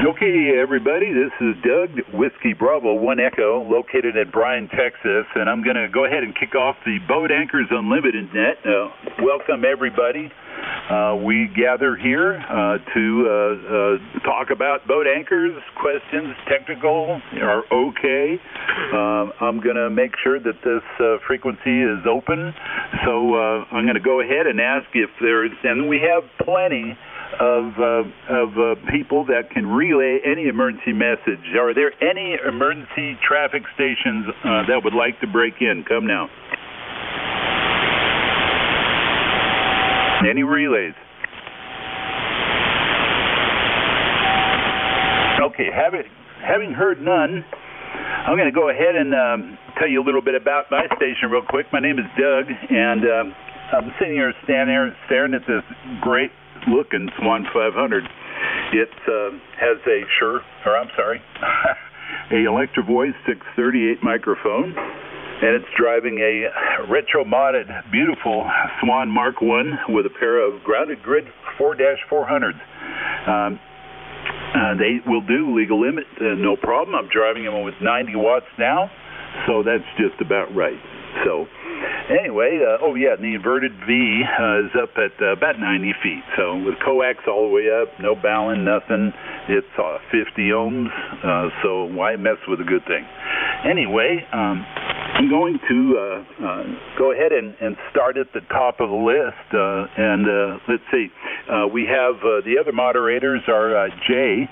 Okay, everybody, this is Doug, Whiskey Bravo 1 Echo, located at Bryan, Texas, and I'm going to go ahead and kick off the Boat Anchors Unlimited net. Welcome, everybody. We gather here to talk about boat anchors. Questions, technical, are okay. I'm going to make sure that this frequency is open, so I'm going to go ahead and ask if there's, and we have plenty of people that can relay any emergency message. Are there any emergency traffic stations that would like to break in? Come now. Any relays? Okay, having heard none, I'm going to go ahead and tell you a little bit about my station real quick. My name is Doug, and I'm sitting here staring at this great looking Swan 500. It has a a Electro Voice 638 microphone, and it's driving a retro modded, beautiful Swan Mark 1 with a pair of grounded grid 4-400s. They will do legal limit, no problem. I'm driving them with 90 watts now, so that's just about right. So anyway, and the inverted V is up at about 90 feet. So with coax all the way up, no bowing, nothing. It's 50 ohms, so why mess with a good thing? Anyway, I'm going to go ahead and start at the top of the list. Let's see. We have the other moderators are Jay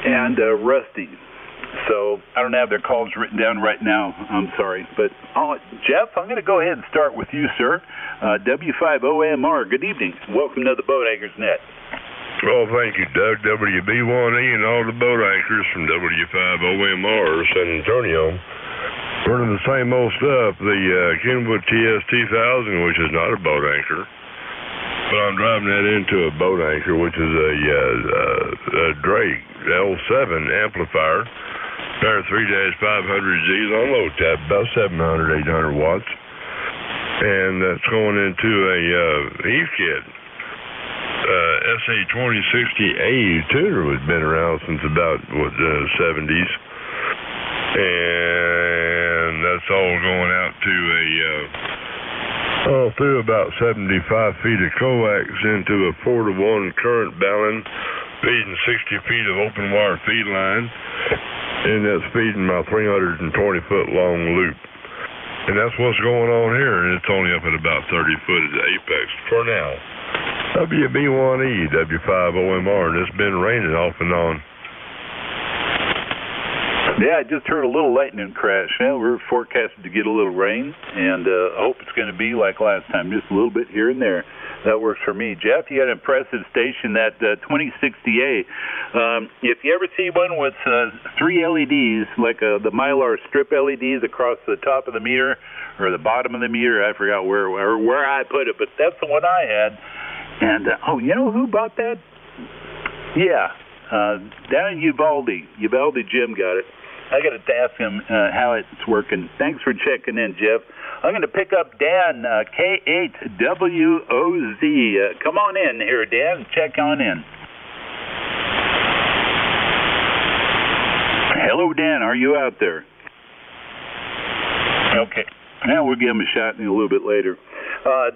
and Rusty. So I don't have their calls written down right now. I'm sorry. But Jeff, I'm going to go ahead and start with you, sir. W5OMR, good evening. Welcome to the Boat Anchors Net. Well, thank you, Doug. WB1E and all the boat anchors from W5OMR, San Antonio. Running the same old stuff, the Kenwood TS2000, which is not a boat anchor. But I'm driving that into a boat anchor, which is a Drake L7 amplifier. Pair of 3-500Zs on low tap, about 700, 800 watts. And that's going into a Heathkit SA2060A tuner, which has been around since about, the 70s. And that's all going out to through about 75 feet of coax into a 4-to-1 current balun, feeding 60 feet of open wire feed line, and that's feeding my 320-foot long loop. And that's what's going on here, and it's only up at about 30 foot at the apex for now. WB1E, W5OMR, and it's been raining off and on. Yeah, I just heard a little lightning crash. Yeah, we're forecasted to get a little rain, and I hope it's going to be like last time, just a little bit here and there. That works for me. Jeff, you got an impressive station, that 2060A. If you ever see one with 3 LEDs, like the Mylar strip LEDs across the top of the meter or the bottom of the meter, I forgot where I put it, but that's the one I had. And, you know who bought that? Yeah, down in Uvalde. Uvalde Jim got it. I got to ask him how it's working. Thanks for checking in, Jeff. I'm going to pick up Dan, K8WOZ. Come on in here, Dan. Check on in. Hello, Dan. Are you out there? Okay. Now we'll give him a shot a little bit later.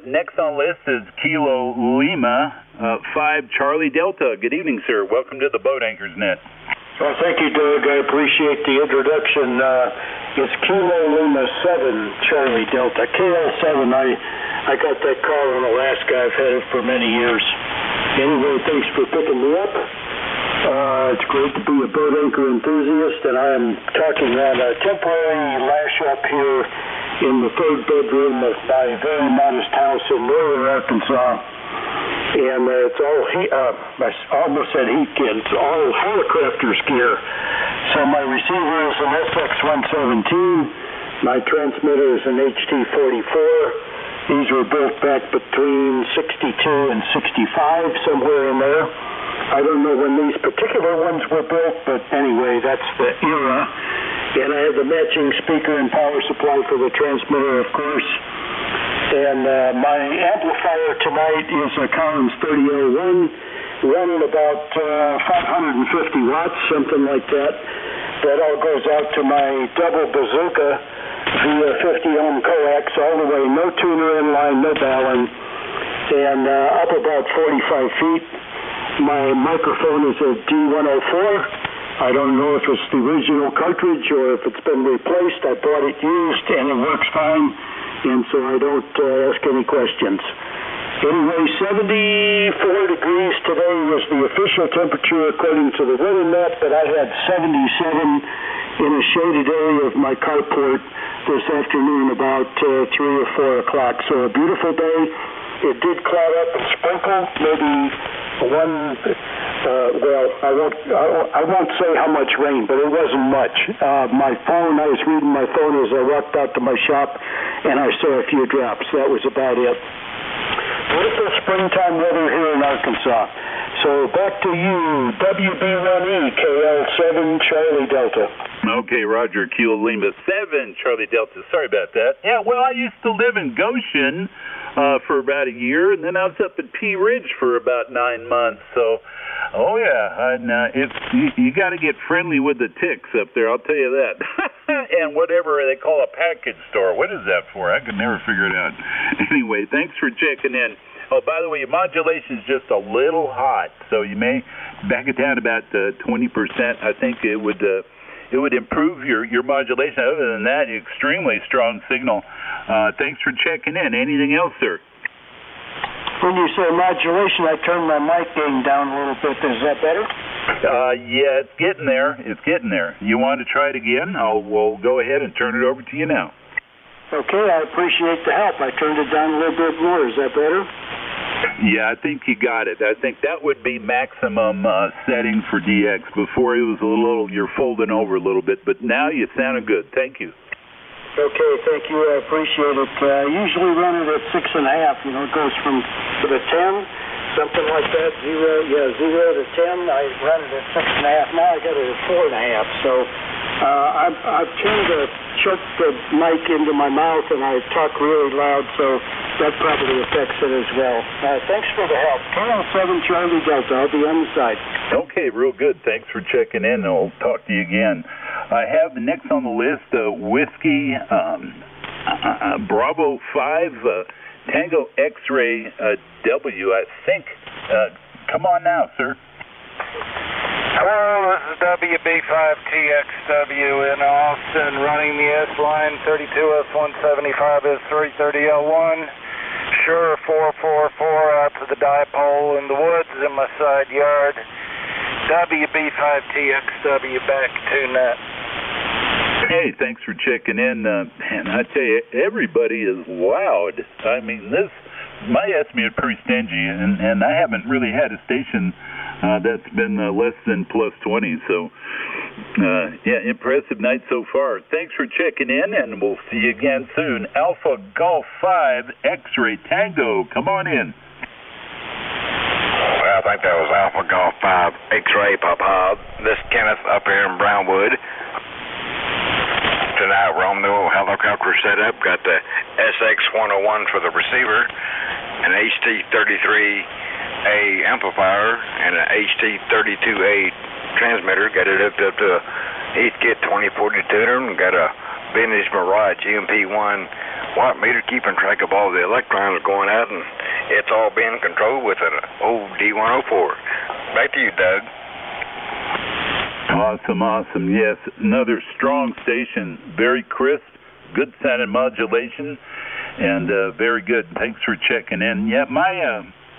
Next on the list is Kilo Lima 5 Charlie Delta. Good evening, sir. Welcome to the Boat Anchors Net. Well, thank you, Doug. I appreciate the introduction. It's Kilo Lima 7 Charlie Delta. KL7, I got that call in Alaska. I've had it for many years. Anyway, thanks for picking me up. It's great to be a boat anchor enthusiast, and I am talking on a temporary lash up here in the third bedroom of my very modest house in northern Arkansas. And it's all, I almost said Heathkit, it's all Hallicrafters gear. So my receiver is an SX117, my transmitter is an HT44. These were built back between 62 and 65, somewhere in there. I don't know when these particular ones were built, but anyway, that's the era. And I have the matching speaker and power supply for the transmitter, of course. And my amplifier tonight is a Collins 3001. running about 550 watts, something like that. That all goes out to my double bazooka via 50 ohm coax all the way, no tuner in line, no ballon, and up about 45 feet. My microphone is a D104. I don't know if it's the original cartridge or if it's been replaced. I bought it used and it works fine, and so I don't ask any questions. Anyway, 74 degrees today was the official temperature according to the WeatherNet, but I had 77 in a shaded area of my carport this afternoon about 3 or 4 o'clock. So a beautiful day. It did cloud up and sprinkle, maybe one, I won't say how much rain, but it wasn't much. My phone, I was reading my phone as I walked out to my shop, and I saw a few drops. That was about it. Beautiful springtime weather here in Arkansas. So back to you, WB1E, KL7, Charlie Delta. Okay, Roger, Kilo Lima 7, Charlie Delta. Sorry about that. Yeah, well, I used to live in Goshen for about a year, and then I was up at Pea Ridge for about 9 months. So, oh yeah, and you got to get friendly with the ticks up there. I'll tell you that. And whatever they call a package store, what is that for? I could never figure it out. Anyway, thanks for checking in. Oh, by the way, your modulation is just a little hot, so you may back it down about 20%. I think it would improve your modulation. Other than that, extremely strong signal. Thanks for checking in. Anything else, sir? When you say modulation, I turned my mic gain down a little bit. Is that better? Yeah, it's getting there. It's getting there. You want to try it again? We'll go ahead and turn it over to you now. Okay, I appreciate the help. I turned it down a little bit more. Is that better? Yeah, I think you got it. I think that would be maximum setting for DX. Before it was a little, you're folding over a little bit, but now you sounded good. Thank you. Okay, thank you. I appreciate it. I usually run it at 6.5. It goes from to the 10, something like that. 0 to 10. I run it at 6.5. Now I got it at 4.5. So I've turned the mic into my mouth and I talk really loud, so that probably affects it as well. Thanks for the help. KL7 Charlie Delta. I'll be on the side. Okay, real good. Thanks for checking in. I'll talk to you again. I have the next on the list, Whiskey Bravo 5 Tango X-Ray W, I think. Come on now, sir. Hello, this is WB5TXW in Austin, running the S-Line 32S175 S330L1. Sure 444 out to the dipole in the woods in my side yard. WB5TXW back to net. Hey, thanks for checking in. And I tell you, everybody is loud. I mean, my estimate is pretty stingy, and I haven't really had a station that's been less than plus 20. So, yeah, impressive night so far. Thanks for checking in, and we'll see you again soon. Alpha Golf 5 X-Ray Tango, come on in. Well, I think that was Alpha Golf 5 X-Ray, Papa. This is Kenneth up here in Brownwood. Tonight we're on the old helicopter setup. Got the SX101 for the receiver, an HT33A amplifier, and an HT32A transmitter. Got it hooked up to a Heathkit 2040 tuner, and got a vintage Mirage GMP1 watt meter keeping track of all the electrons going out, and it's all being controlled with an old D104. Back to you, Doug. Awesome. Yes, another strong station, very crisp, good sounding modulation, and very good. Thanks for checking in. Yeah,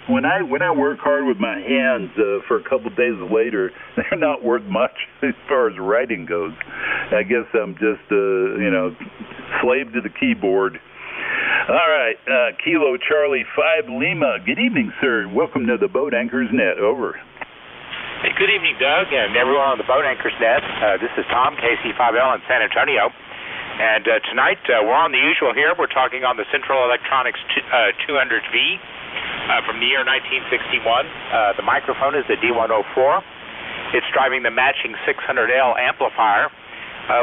when I work hard with my hands for a couple of days later, they're not worth much as far as writing goes. I guess I'm just slave to the keyboard. All right, Kilo Charlie 5 Lima. Good evening, sir. Welcome to the Boat Anchors Net. Over. Hey, good evening, Doug, and everyone on the Boat Anchors Net. This is Tom, KC5L in San Antonio. And tonight, we're on the usual here. We're talking on the Central Electronics 200V from the year 1961. The microphone is the D104. It's driving the matching 600L amplifier,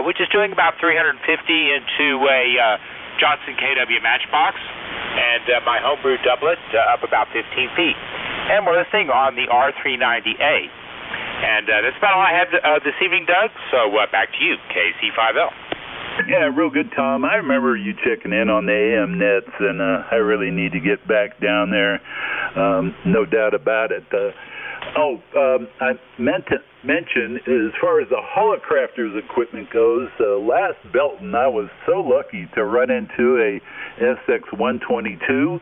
which is doing about 350 into a Johnson KW Matchbox, and my homebrew doublet up about 15 feet. and we're listening on the R390A. And that's about all I have this evening, Doug. So back to you, KC5L. Yeah, real good, Tom. I remember you checking in on the AM nets, and I really need to get back down there. No doubt about it. I meant to mention, as far as the Holocrafters equipment goes, last Belton, I was so lucky to run into a SX-122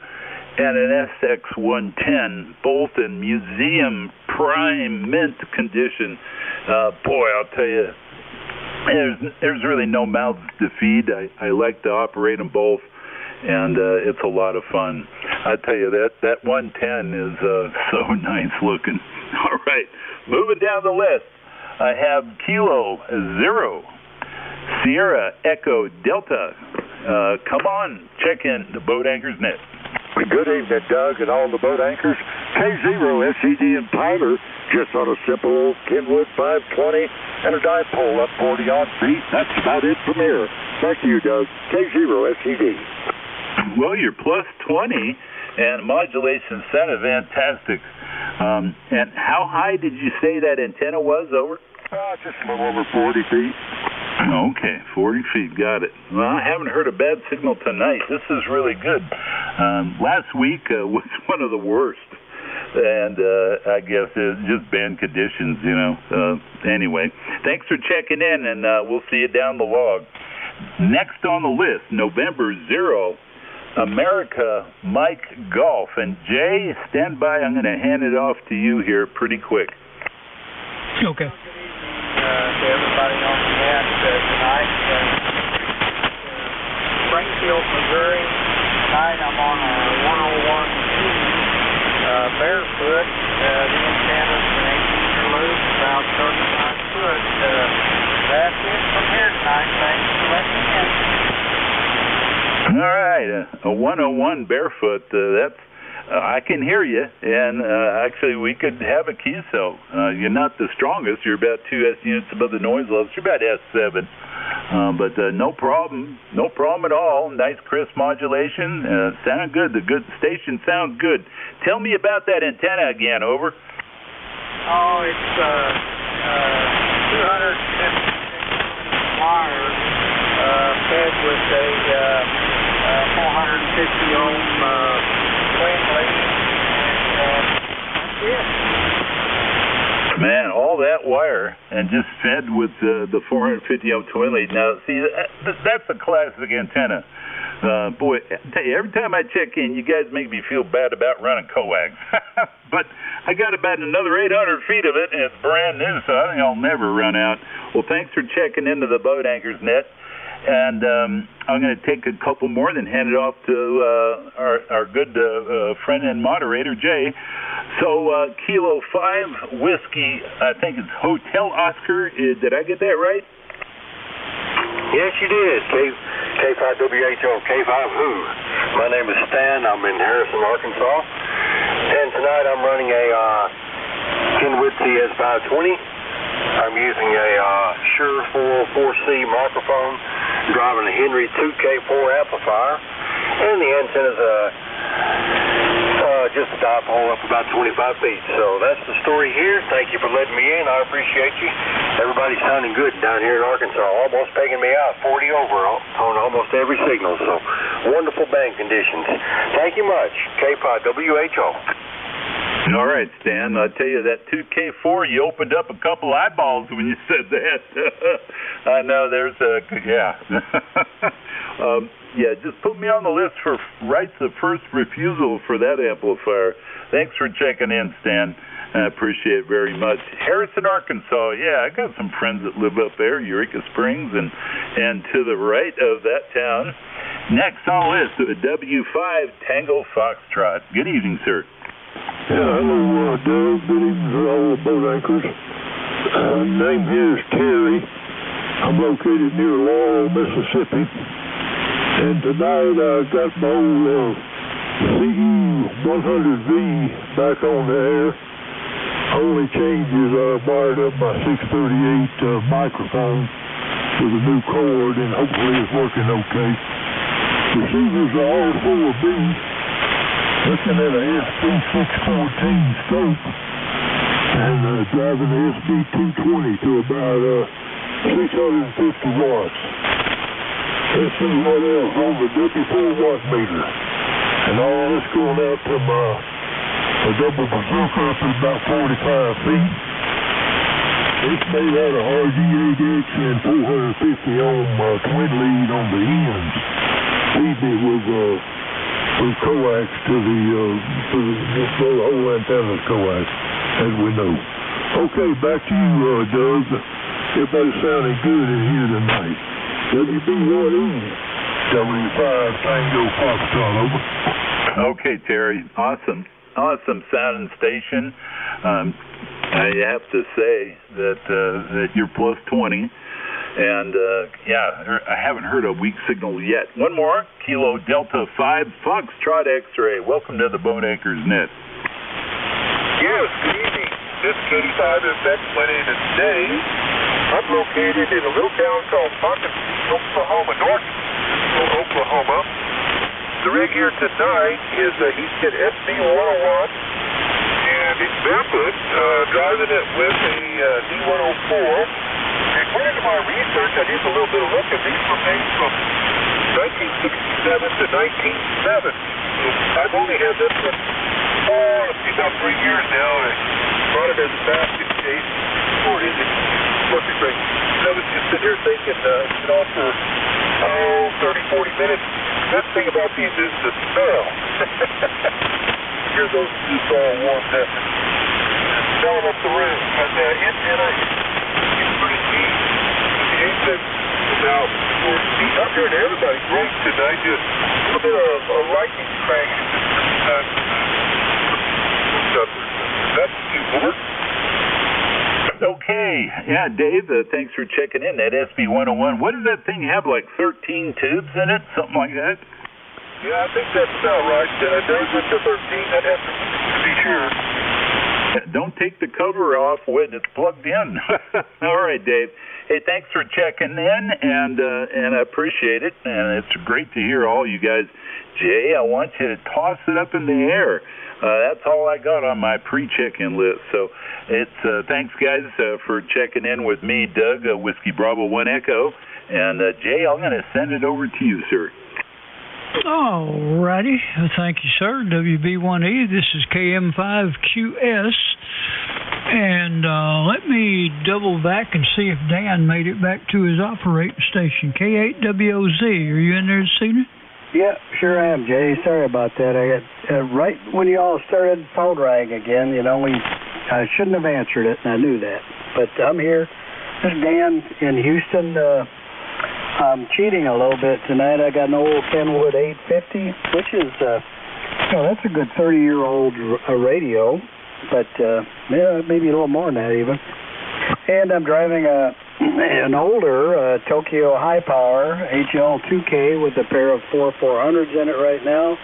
and an SX-110, both in museum prime mint condition. Boy, I'll tell you, there's really no mouths to feed. I like to operate them both, and it's a lot of fun. I tell you, that 110 is so nice looking. All right, moving down the list, I have Kilo Zero Sierra Echo Delta. Come on, check in the Boat Anchors Net. Good evening, Doug, and all the boat anchors. K0 SCD and Powder, just on a simple old Kenwood 520 and a dipole up 40-odd feet. That's about it from here. Back to you, Doug. K0 SCD. Well, you're plus 20, and modulation sounded fantastic. And how high did you say that antenna was, over? Just a little over 40 feet. Okay, 40 feet, got it. Well, I haven't heard a bad signal tonight. This is really good. Last week was one of the worst, and I guess it's just bad conditions, you know. Anyway, thanks for checking in, and we'll see you down the log. Next on the list, November 0, America Mike Golf. And Jay, stand by. I'm going to hand it off to you here pretty quick. Okay. To everybody on the net tonight. Springfield, Missouri. Tonight I'm on a 101 barefoot. The antenna's an 18-meter loop, about 35 foot. That's it from here tonight. Thanks for letting me in. All right, a 101 barefoot. That's I can hear you, and actually we could have a QSO. You're not the strongest. You're about 2 S units above the noise levels. You're about S7, but no problem at all. Nice crisp modulation. Sounded good. The good station sounds good. Tell me about that antenna again. Over. Oh, it's 256 wires fed with a 450 ohm. Man, all that wire and just fed with the 450 ohm twin lead. Now, see, that's a classic antenna. Boy, I tell you, every time I check in, you guys make me feel bad about running coax. But I got about another 800 feet of it, and it's brand new, so I think I'll never run out. Well, thanks for checking into the Boat Anchors Net. And I'm going to take a couple more and then hand it off to our good friend and moderator, Jay. So, Kilo 5 Whiskey, I think it's Hotel Oscar. Did I get that right? Yes, you did. K5WHO, K5 Who. My name is Stan. I'm in Harrison, Arkansas. And tonight I'm running a Kenwood CS520. I'm using a Shure 404C microphone, driving a Henry 2K4 amplifier, and the antenna's just a dipole up about 25 feet. So that's the story here. Thank you for letting me in. I appreciate you. Everybody's sounding good down here in Arkansas, almost pegging me out 40 over on almost every signal. So wonderful band conditions. Thank you much. K5WHO. All right, Stan. I'll tell you, that 2K4, you opened up a couple eyeballs when you said that. I know there's yeah, just put me on the list for rights of first refusal for that amplifier. Thanks for checking in, Stan. I appreciate it very much. Harrison, Arkansas. Yeah, I got some friends that live up there, Eureka Springs, and to the right of that town. Next on the list, W5 Tango Foxtrot. Good evening, sir. Yeah, hello, Doug. Good evening to all the boat anchors. Name here is Terry. I'm located near Laurel, Mississippi. And tonight I got my old CE100V back on the air. Only changes I wired up my 638 microphone with a new cord, and hopefully it's working okay. Receivers are all 4B. looking at a SB614 scope and driving the SB220 to about 650 watts. Let's see what else on the W4 watt meter. And all this going out from a double bazooka up at about 45 feet. It's made out of RG8X and 450 ohm twin lead on the ends. Feeding it with coax to the whole antenna's coax, as we know. Okay, back to you, Doug. Everybody's sounding good in here tonight. WB1E, W5 Tango Foxtrot, over. Okay, Terry. Awesome sounding station. I have to say that you're plus 20, and I haven't heard a weak signal yet. One more, Kilo Delta 5 Foxtrot X-ray. Welcome to the Boat Anchors Net. Yes, good evening. This K5FX, my name is Dave. I'm located in a little town called Pocket, Oklahoma, North Oklahoma. The rig here tonight is a Heathkit SB101, and it's barefoot, driving it with a D104. According to my research, I did a little bit of looking. These were made from 1967 to 1970. I've only had this one about 3 years now, and I brought it as a basket case for it. Perfect rig. I was just sitting here thinking, for 30, 40 minutes. The best thing about these is the smell. Hear those suits all warmed up and smelling up the room. But the antenna is pretty neat. The ASIC is out for speed. I'm hearing everybody great tonight. Just a little bit of a lightning crank. That's too much. Okay. Yeah, Dave, thanks for checking in. That SB101, what does that thing have, like 13 tubes in it? Something like that? Yeah, I think that's about right. There's up to 13. I'd have to be sure. Don't take the cover off when it's plugged in. All right, Dave. Hey, thanks for checking in, and I appreciate it. And it's great to hear all you guys. Jay, I want you to toss it up in the air. That's all I got on my pre-check-in list. So it's thanks, guys, for checking in with me, Doug, Whiskey Bravo 1 Echo. And Jay, I'm going to send it over to you, sir. All righty. Thank you, sir. WB1E, this is KM5QS. And let me double back and see if Dan made it back to his operating station. K8WOZ, are you in there this evening? Yeah, sure am, Jay. Sorry about that. I got right when you all started phone rang again, I shouldn't have answered it, and I knew that. But I'm here. This is Dan in Houston. I'm cheating a little bit tonight. I got an old Kenwood 850, which is, that's a good 30-year-old radio, but maybe a little more than that even. And I'm driving an older Tokyo High Power HL2K with a pair of 4400s in it right now,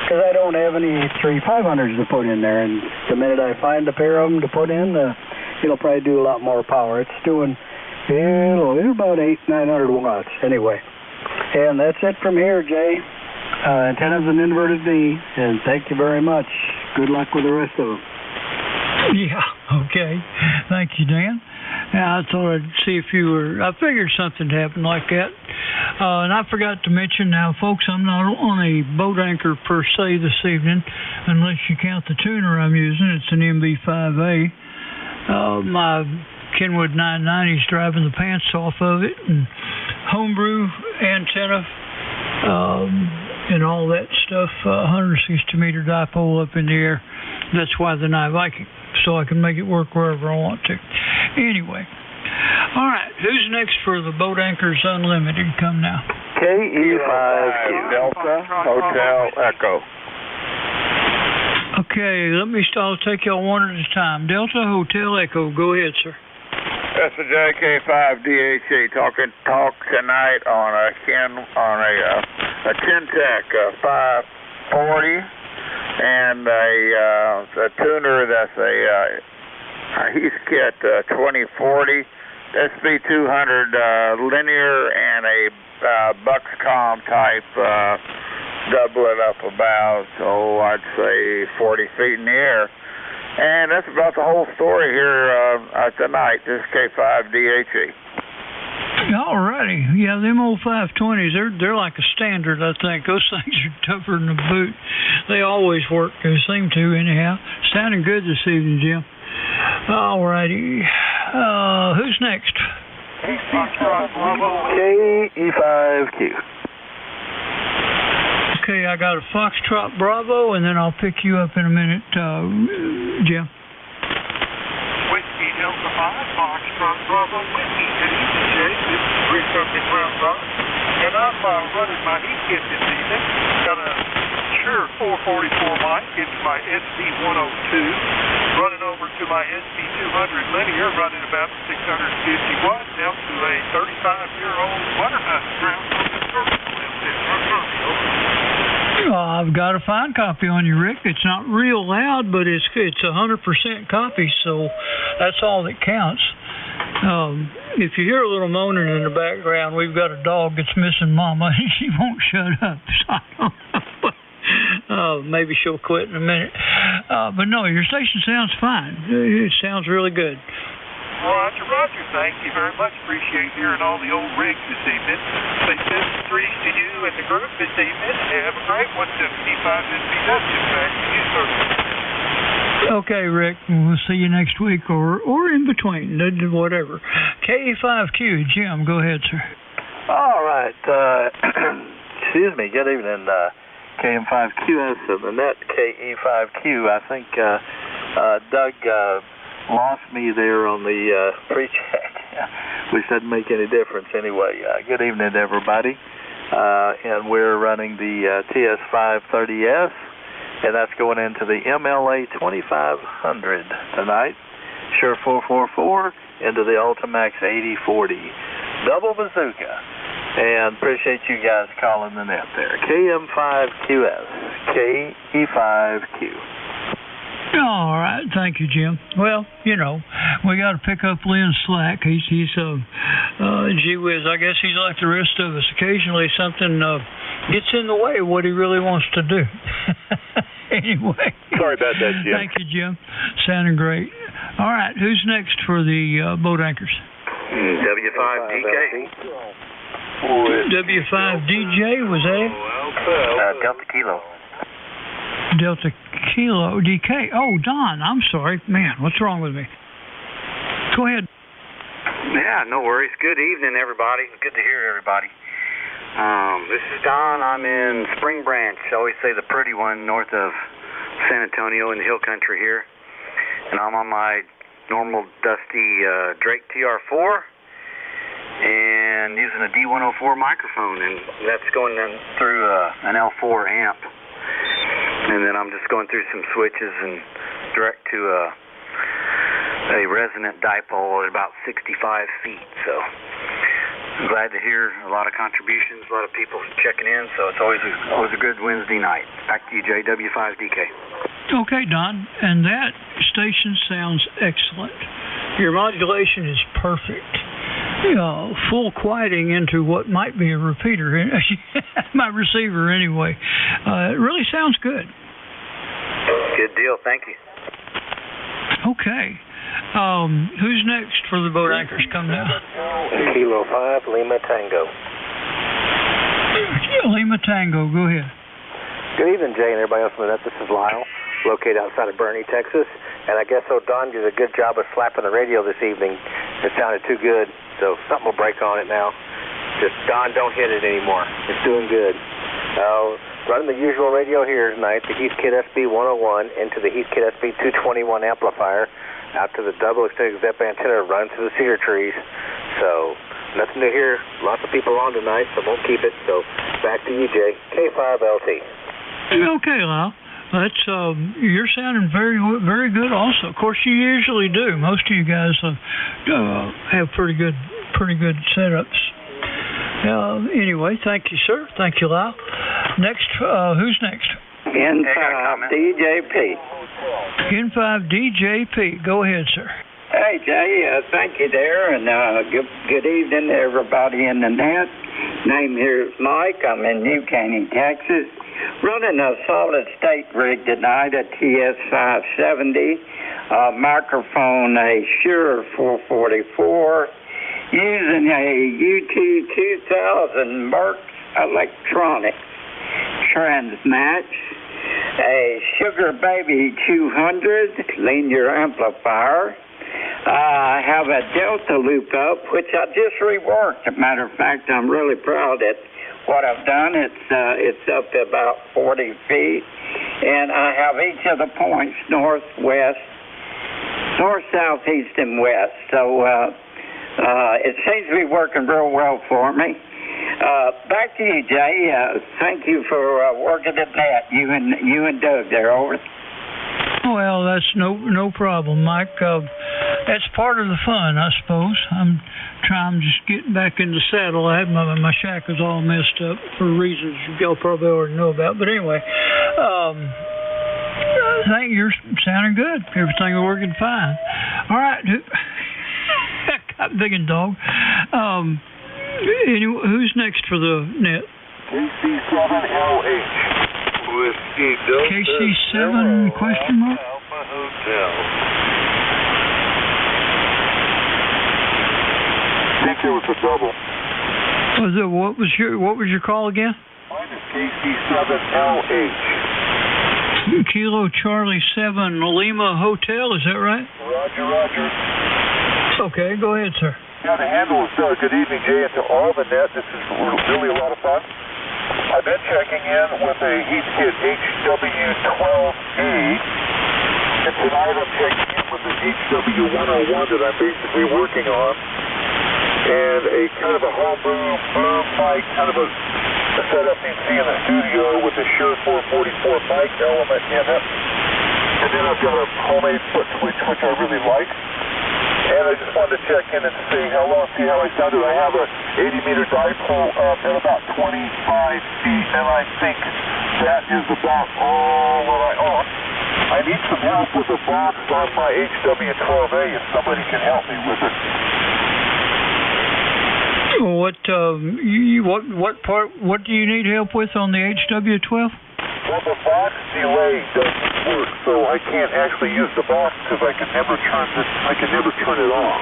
because I don't have any 3500s to put in there. And the minute I find a pair of them to put in, it'll probably do a lot more power. It's doing about 800-900 watts anyway. And that's it from here, Jay. Antenna's an inverted V, and thank you very much. Good luck with the rest of them. Yeah, okay. Thank you, Dan. I thought I'd see if you were... I figured something happened like that. And I forgot to mention now, folks, I'm not on a boat anchor per se this evening, unless you count the tuner I'm using. It's an MB5A. My Kenwood 990's driving the pants off of it, and homebrew antenna, and all that stuff, 160-meter dipole up in the air. That's why the I like it, so I can make it work wherever I want to. Anyway, all right, who's next for the Boat Anchors Unlimited? Come now. KE5 Delta Hotel Echo. Okay, I'll take y'all one at a time. Delta Hotel Echo, go ahead, sir. That's the JK5DHE talk tonight on a Kentech 540 and a tuner that's a Heathkit 2040 SB200 linear and a Buxcom type doubling up about, I'd say 40 feet in the air. And that's about the whole story here tonight. This is K5DHE. Alrighty. Yeah, them old 520s, they're like a standard, I think. Those things are tougher than a boot. They always work. They seem to, anyhow. Sounding good this evening, Jim. Alrighty. Who's next? KE5Q. Okay, I got a Foxtrot Bravo, and then I'll pick you up in a minute, Jim. Whiskey Delta 5, Foxtrot Bravo, Whiskey. Good evening, Jay. This is Rick from the Ground Rock. And I'm running my heat kit this evening. Got a Shure 444 mic. It's my SD102. Running over to my SD200 linear, running about 650 watts out to a 35-year-old Waterhouse ground. I've got a fine copy on you, Rick. It's not real loud, but it's 100% copy, so that's all that counts. If you hear a little moaning in the background, we've got a dog that's missing Mama, and she won't shut up. So I don't know. Maybe she'll quit in a minute. But no, your station sounds fine. It sounds really good. Roger, Roger. Thank you very much. Appreciate hearing all the old rigs this evening. Say 73 to you and the group this evening. Have a great one. 75 SBW. Back to you, sir. Okay, Rick. We'll see you next week or in between, whatever. KE5Q, Jim, go ahead, sir. All right. Excuse me. Good evening, KM5QS and the net KE5Q. I think Doug lost me there on the pre-check, which doesn't make any difference anyway. Good evening to everybody. And we're running the TS530S, and that's going into the MLA 2500 tonight. Shure 444 into the Ultimax 8040. Double bazooka. And appreciate you guys calling the net there. KM5QS, KE5Q. All right, thank you, Jim. Well, we got to pick up Lynn slack. He's gee whiz, I guess he's like the rest of us. Occasionally something gets in the way of what he really wants to do. Anyway. Sorry about that, Jim. Thank you, Jim. Sounding great. All right, who's next for the boat anchors? W5DK. W5DJ, was that it? Delta Kilo. Delta Kilo DK. Oh, Don, I'm sorry. Man, what's wrong with me? Go ahead. Yeah, no worries. Good evening, everybody. Good to hear everybody. This is Don. I'm in Spring Branch. I always say the pretty one north of San Antonio in the hill country here. And I'm on my normal dusty Drake TR4 and using a D104 microphone. And that's going through an L4 amp. And then I'm just going through some switches and direct to a resonant dipole at about 65 feet. So I'm glad to hear a lot of contributions, a lot of people checking in. So it's always a good Wednesday night. Back to you, JW5DK. Okay, Don. And that station sounds excellent. Your modulation is perfect. Full quieting into what might be a repeater, my receiver anyway. It really sounds good. Good deal, thank you. Okay. Who's next for the boat anchors? Come now. Kilo 5, Lima Tango. Lima Tango, go ahead. Good evening, Jay, and everybody else in the net. This is Lyle, located outside of Bernie, Texas. And I guess Don did a good job of slapping the radio this evening. It sounded too good, so something will break on it now. Just, Don, don't hit it anymore. It's doing good. Running the usual radio here tonight, the Heathkit SB101 into the Heathkit SB221 amplifier, out to the double extended ZEP antenna, run to the cedar trees. So, nothing to hear. Lots of people on tonight, so won't keep it. So, back to you, Jay. K5LT. Okay, Lyle. That's you're sounding very, very good. Also, of course, you usually do. Most of you guys have pretty good setups. Anyway, thank you, sir. Thank you, Lyle. Next, who's next? N5DJP. N5DJP. Go ahead, sir. Hey, Jay. Thank you there, and good evening to everybody in the net. Name here is Mike. I'm in New Caney, Texas. Running a solid state rig tonight, a TS570, microphone, a Shure 444, using a UT2000 Merck Electronics Transmatch, a Sugar Baby 200 linear amplifier. I have a Delta loop up, which I just reworked. As a matter of fact, I'm really proud at what I've done. It's up to about 40 feet, and I have each of the points north, south, east, and west. So it seems to be working real well for me. Back to you, Jay. Thank you for working the net. You and Doug there, over. Well, that's no problem, Mike. That's part of the fun, I suppose. I'm just getting back in the saddle. I had my shack was all messed up for reasons y'all probably already know about. But anyway, I think you're sounding good. Everything is working fine. All right. I'm thinking, dog. Anyway, who's next for the net? KC7LH. Whiskey Delta KC7 question mark? Alpha Hotel. Think it was a double. What was your call again? Mine is KC7LH. Kilo Charlie 7 Lima Hotel, is that right? Roger. Okay, go ahead, sir. Yeah, the handle is good evening, Jay, and to all the net. This is really a lot of fun. I've been checking in with a Heathkit HW12A, and tonight I'm checking in with an HW101 that I'm basically working on, and a kind of a homebrew boom mic, kind of a setup you'd see in the studio with a Shure 444 mic element in it. And then I've got a homemade foot switch, which I really like. And I just wanted to check in and say hello, see how I sounded. I have a 80-meter dipole up at about 25 feet, and I think that is about all that I own. I need some help with the box on my HW12A if somebody can help me with it. What do you need help with on the HW12? Well, the box delay doesn't work, so I can't actually use the box because I can never turn it on.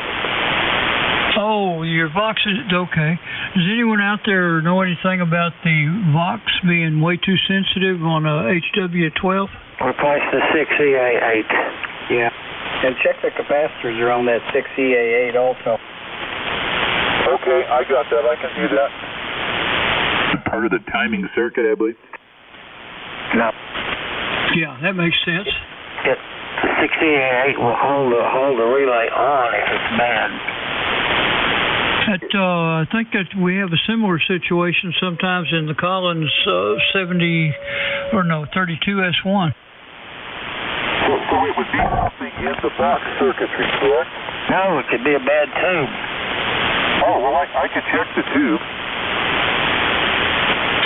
Oh, your Vox is okay. Does anyone out there know anything about the Vox being way too sensitive on a HW12? Replace the 6EA8. Yeah. And check the capacitors are on that 6EA8 also. Okay, I got that. I can do that. Part of the timing circuit, I believe. No. Yeah, that makes sense. The 6EA8 will hold the relay on if it's bad. I think that we have a similar situation sometimes in the Collins 32S1. So it would be something in the box circuitry, correct? No, it could be a bad tube. Oh, well, I could check the tube.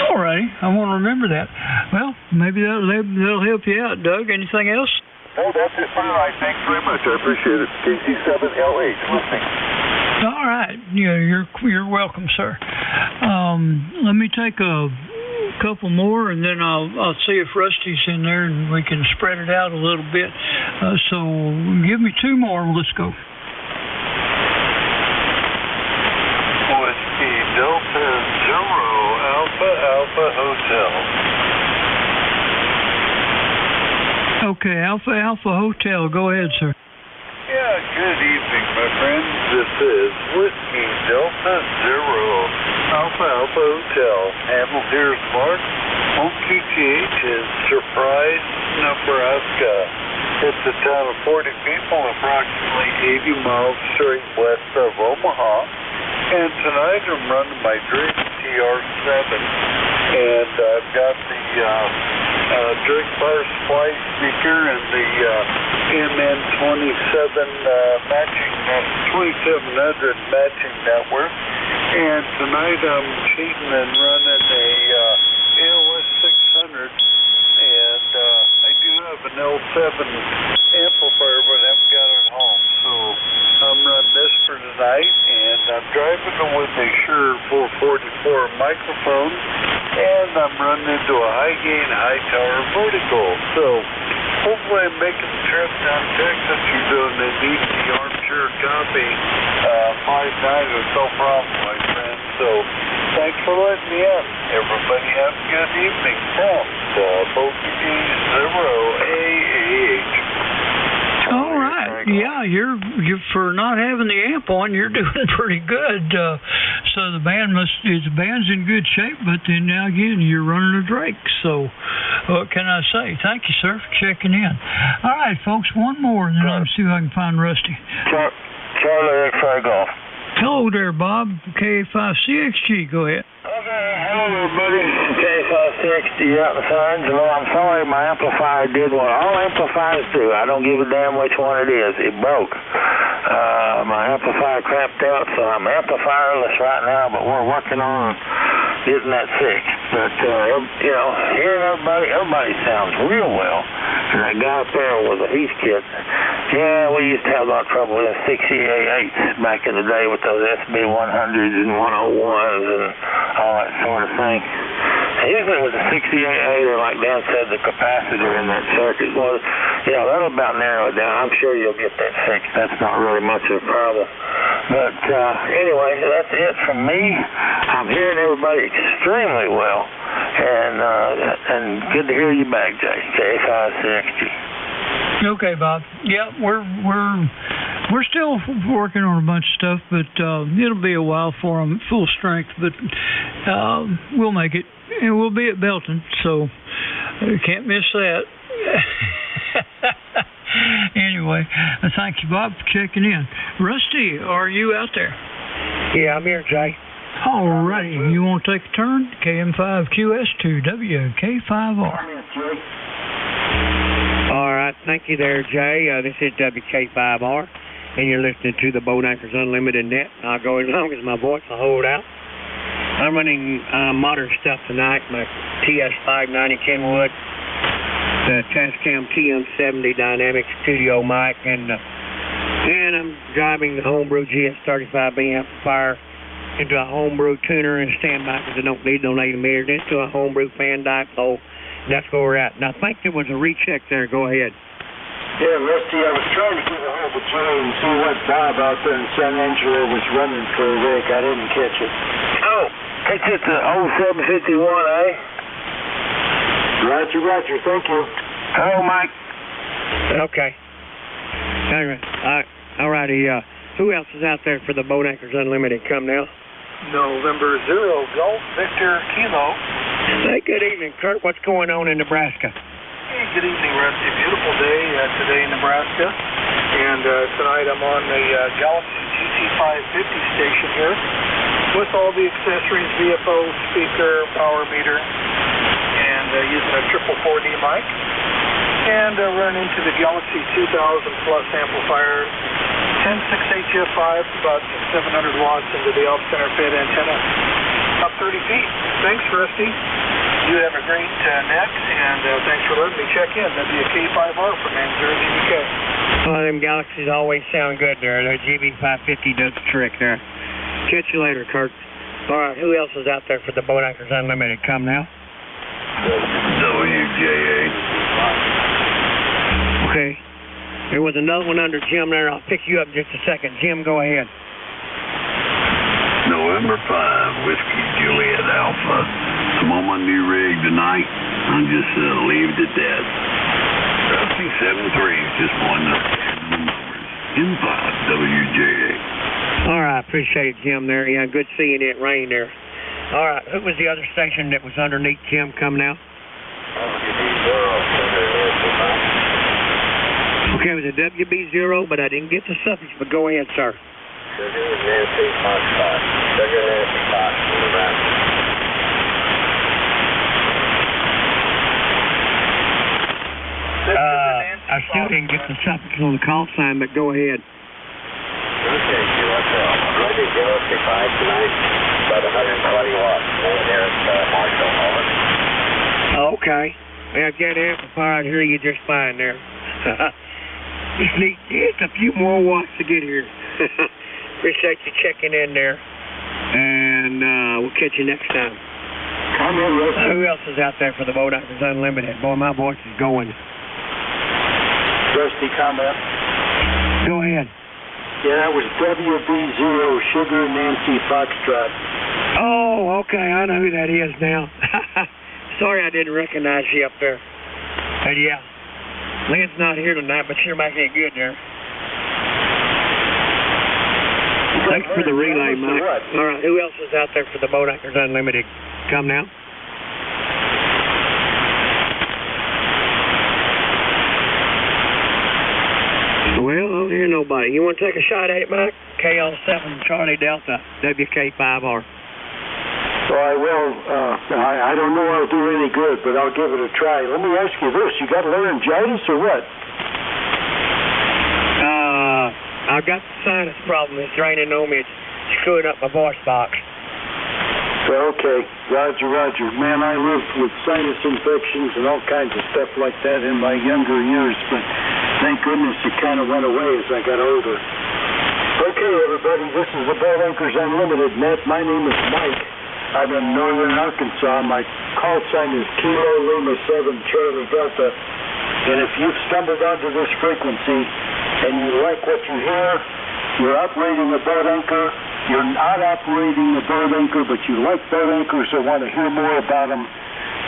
All right, I want to remember that. Well, maybe that'll help you out, Doug. Anything else? No, that's it for tonight. Thanks very much. I appreciate it. KC7LH, listening. All right. Yeah, you're welcome, sir. Let me take a couple more, and then I'll see if Rusty's in there, and we can spread it out a little bit. So give me two more, and let's go. Whiskey Delta Zero Alpha Hotel. Okay, Alpha Hotel. Go ahead, sir. Yeah, good evening, my friends. This is Whiskey Delta Zero Alpha Hotel. Handle here is Mark. Home QTH is Surprise, Nebraska. It's a town of 40 people, approximately 80 miles straight west of Omaha. And tonight I'm running my Drake TR7, and I've got the Drake Power Supply speaker and the MN27 matching 2700 matching network. And tonight I'm cheating and running a AOS 600, and I do have an L7 amplifier, but I haven't got it at home. So I'm running this for tonight, and I'm driving with a Shure 444 microphone, and I'm running into a high gain, high tower vertical. So hopefully I'm making the trip down to Texas. You're doing the need the armchair copy 5-9 with no problem, my friend. So thanks for letting me in. Everybody have a good evening. Tom, Bogey 0AAH. All right. Yeah, you're for not having the amp on, you're doing pretty good. So the band's in good shape, but then now again you're running a Drake. So what can I say? Thank you, sir, for checking in. All right, folks, one more, and then I'll see if I can find Rusty. Charlie X-Ray Golf. Hello there, Bob. K5CXG. Go ahead. Okay, hello everybody. K560 out in Angelo. I'm sorry my amplifier did what all amplifiers do. I don't give a damn which one it is. It broke. My amplifier crapped out, so I'm amplifierless right now, but we're working on getting that fixed. But, hearing everybody sounds real well. And that guy up there with the Heath kit, yeah, we used to have a lot of trouble with 68.8s back in the day with those SB100s and 101s and all that sort of thing. Usually with the 68.8, or like Dan said, the capacitor in that circuit was, that'll about narrow it down. I'm sure you'll get that fixed. That's not really much of a problem. But anyway, that's it from me. I'm hearing everybody extremely well, and good to hear you back, Jay. K560. Okay, Bob. Yeah, we're still working on a bunch of stuff, but it'll be a while for them at full strength. But we'll make it, and we'll be at Belton, so you can't miss that. Anyway, thank you, Bob, for checking in. Rusty, are you out there? Yeah, I'm here, Jay. All righty. You want to take a turn? KM5QS2WK5R. All right. Thank you there, Jay. This is WK5R, and you're listening to the Boat Anchors Unlimited Net. I'll go as long as my voice will hold out. I'm running modern stuff tonight, my TS590 Kenwood, the Tascam TM70 Dynamic Studio mic, and I'm driving the Homebrew GS35B amplifier into a Homebrew tuner and standby because I don't need no 80 meters, into a Homebrew fan dipole. That's where we're at. And I think there was a recheck there. Go ahead. Yeah, Rusty, I was trying to get a hold of Joe and see what Bob out there in San Angelo was running for Rick. I didn't catch it. Oh, it's at the 0751, eh? Roger. Thank you. Hello, Mike. Okay. All righty. Who else is out there for the Boat Anchors Unlimited? Come now. November 0 Golf Victor Kilo. Hey, good evening, Kurt. What's going on in Nebraska? Hey, good evening, Rusty. Beautiful day today in Nebraska. And tonight I'm on the Galaxy GT550 station here with all the accessories, VFO, speaker, power meter, and using a 444D mic. And run into the Galaxy 2000 Plus amplifier, 10.6HF5, about 700 watts into the off-center fed antenna, up 30 feet. Thanks, Rusty. You have a great net, and thanks for letting me check in. That'd be a K5R from Manzura GBK. Well, them Galaxies always sound good there. The GB550 does the trick there. Catch you later, Kurt. All right, who else is out there for the Boat Anchors Unlimited? Come now. WJA. Okay. There was another one under Jim there. I'll pick you up in just a second. Jim, go ahead. November 5, Whiskey Juliet Alpha. I'm on my new rig tonight. I'm just leave it at that. Rusty 73 just wanted to add the numbers. In 5, WJA. All right, appreciate it, Jim, there. Yeah, good seeing it rain there. All right, who was the other station that was underneath Jim? Come now. Okay, it was a WB0, but I didn't get the suffix, but go ahead, sir. I still didn't get the suffix on the call sign, but go ahead. Okay, ready, Galaxy 5 tonight, about 120 watts. Marshall, over. Okay. Yeah, I've got an amplifier. I hear you just fine there. Just need just a few more watts to get here. Appreciate you checking in there. And we'll catch you next time. Comment, Rusty. Who else is out there for the Boat Anchors Unlimited? Boy, my voice is going. Rusty, comment. Go ahead. Yeah, that was WB0 Sugar Nancy Foxtrot. Oh, okay. I know who that is now. Sorry I didn't recognize you up there. And yeah, Lynn's not here tonight, but you're making it good there. Thanks for the relay, Mike. All right, who else is out there for the Boat Anchors Unlimited? Come now. Well, I don't hear nobody. You want to take a shot at it, Mike? KL7 Charlie Delta, WK5R. Well, I will. I don't know I'll do any good, but I'll give it a try. Let me ask you this. You got laryngitis or what? I've got the sinus problem that's draining on me. It's screwing up my voice box. Okay. Roger. Man, I lived with sinus infections and all kinds of stuff like that in my younger years, but thank goodness it kind of went away as I got older. Okay, everybody, this is the Boat Anchors Unlimited net. My name is Mike. I'm in northern Arkansas. My call sign is Kilo Lima 7 Charlie Delta. And if you've stumbled onto this frequency and you like what you hear, you're operating a boat anchor, you're not operating a boat anchor, but you like boat anchors or want to hear more about them,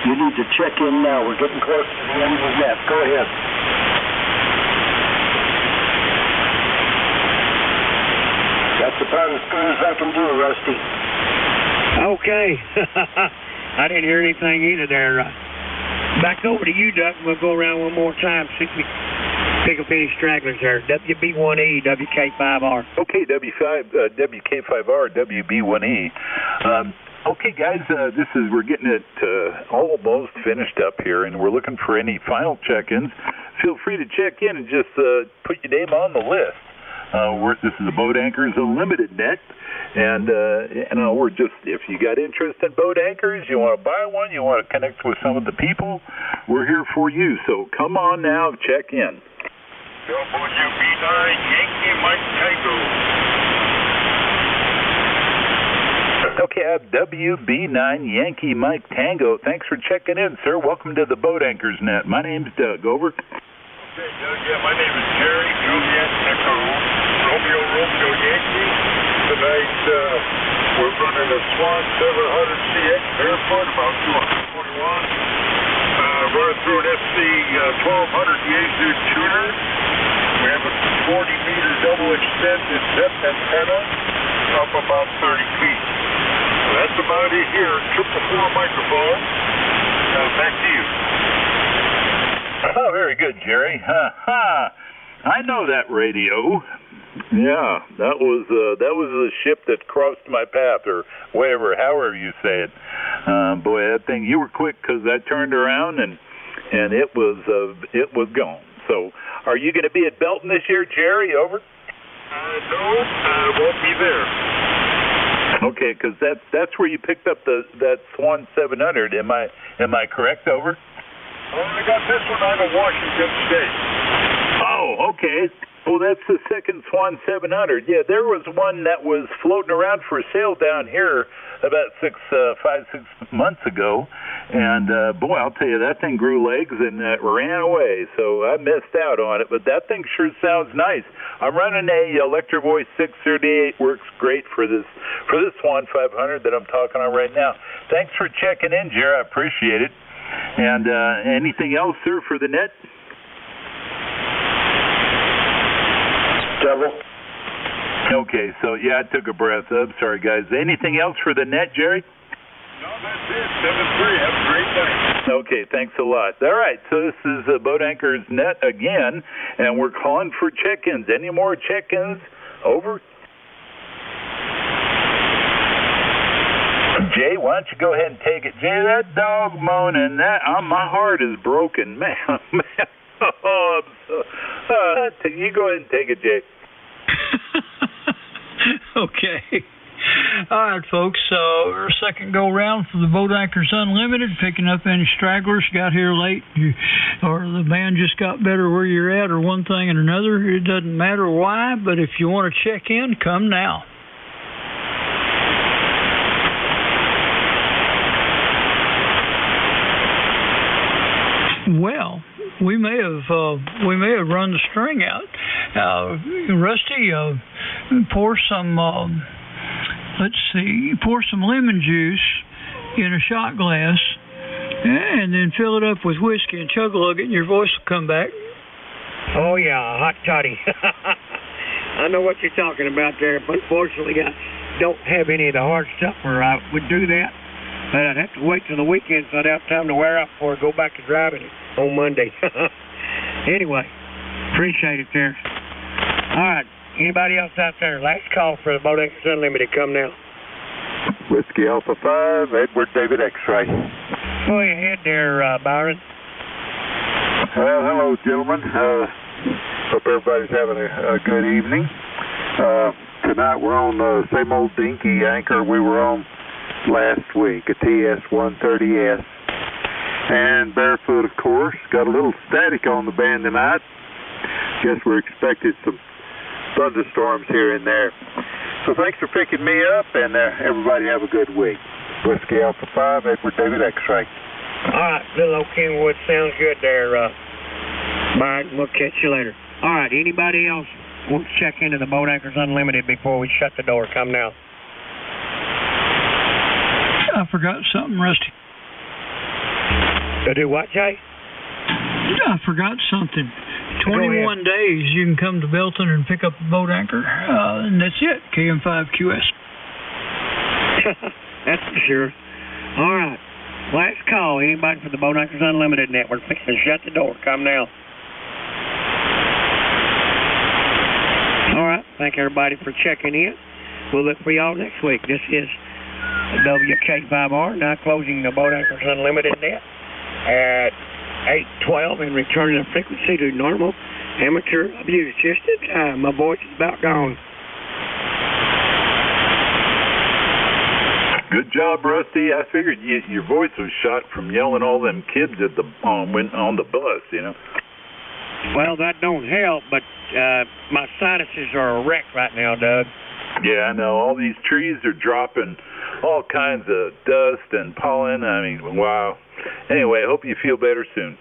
you need to check in now. We're getting close to the end of the net. Go ahead. That's about as good as I can do, Rusty. Okay. I didn't hear anything either there. Back over to you, Doug. We'll go around one more time, see if we pick up any stragglers there. WB1E, WK5R. Okay, WK5R, WB1E. Okay, guys, we're getting it almost finished up here, and we're looking for any final check-ins. Feel free to check in and just put your name on the list. This is the Boat Anchors Unlimited net, and we're just, if you got interest in boat anchors, you want to buy one, you want to connect with some of the people, we're here for you. So come on now, check in. WB9 Yankee Mike Tango. Okay, I have WB9 Yankee Mike Tango. Thanks for checking in, sir. Welcome to the Boat Anchors net. My name's Doug. Over. Okay, Doug. Yeah, my name is Jerry. Juliet Echo. Romeo Yankee. Tonight, we're running a Swan 700CX barefoot, about 241. Running through an SC 1200 Yaesu tuner. We have a 40-meter double extended depth antenna up about 30 feet. So that's about it here. 444 microphone. Back to you. Oh, very good, Jerry. I know that radio. Yeah, that was a ship that crossed my path, or whatever, however you say it. Boy, that thing, you were quick because I turned around and it was gone. So, are you going to be at Belton this year, Jerry? Over. No, I won't be there. Okay, because that's where you picked up that Swan 700. Am I correct? Over. I got this one out of Washington State. Oh, okay. Well, that's the second Swan 700. Yeah, there was one that was floating around for sale down here about 6 months ago. And, boy, I'll tell you, that thing grew legs and ran away. So I missed out on it. But that thing sure sounds nice. I'm running a Electro Voice 638. Works great for this Swan 500 that I'm talking on right now. Thanks for checking in, Jerry. I appreciate it. And anything else, sir, for the net? Double. Okay, so yeah, I took a breath. I'm sorry, guys. Anything else for the net, Jerry? No, that's it. 7-3. Have a great night. Okay, thanks a lot. All right, so this is Boat Anchors net again, and we're calling for check-ins. Any more check-ins? Over. Jay, why don't you go ahead and take it? Jay, that dog moaning, my heart is broken, man. Oh, you go ahead and take it, Jay. Okay. All right, folks. Our second go round for the Boat Anchors Unlimited, picking up any stragglers got here late, or the band just got better where you're at, or one thing and another. It doesn't matter why, but if you want to check in, come now. Well, we may have run the string out. Rusty, pour some lemon juice in a shot glass, and then fill it up with whiskey and chug-a-lug it, and your voice will come back. Oh yeah, hot toddy. I know what you're talking about there, but unfortunately I don't have any of the hard stuff where I would do that. But I'd have to wait till the weekend so I'd have time to wear up before I go back to driving it on Monday. Anyway, appreciate it there. All right, anybody else out there? Last call for the Boat Anchors Unlimited. Come now. Whiskey Alpha 5, Edward David X-Ray. Go ahead there, Byron. Hello, gentlemen. Hope everybody's having a good evening. Tonight we're on the same old dinky anchor we were on last week, a TS-130S. And barefoot, of course. Got a little static on the band tonight. Guess we're expecting some thunderstorms here and there. So thanks for picking me up, and everybody have a good week. Whiskey Alpha 5, Edward David X-Ray. All right, little old Kenwood sounds good there, Byron. We'll catch you later. All right, anybody else want to check into the Boat Anchors Unlimited before we shut the door? Come now. I forgot something, Rusty. To do what, Jay? I forgot something. 21 days you can come to Belton and pick up a boat anchor, and that's it. KM5QS. That's for sure. All right. Last call. Anybody for the Boat Anchors Unlimited Network? Fixing to shut the door. Come now. All right. Thank everybody for checking in. We'll look for y'all next week. This is WK5R, now closing the Boat Anchors Unlimited net at 8:12 and returning the frequency to normal amateur abuse. Just in time. My voice is about gone. Good job, Rusty. I figured your voice was shot from yelling all them kids at the on the bus, you know. Well, that don't help, but my sinuses are a wreck right now, Doug. Yeah, I know. All these trees are dropping all kinds of dust and pollen. I mean, wow. Anyway, I hope you feel better soon.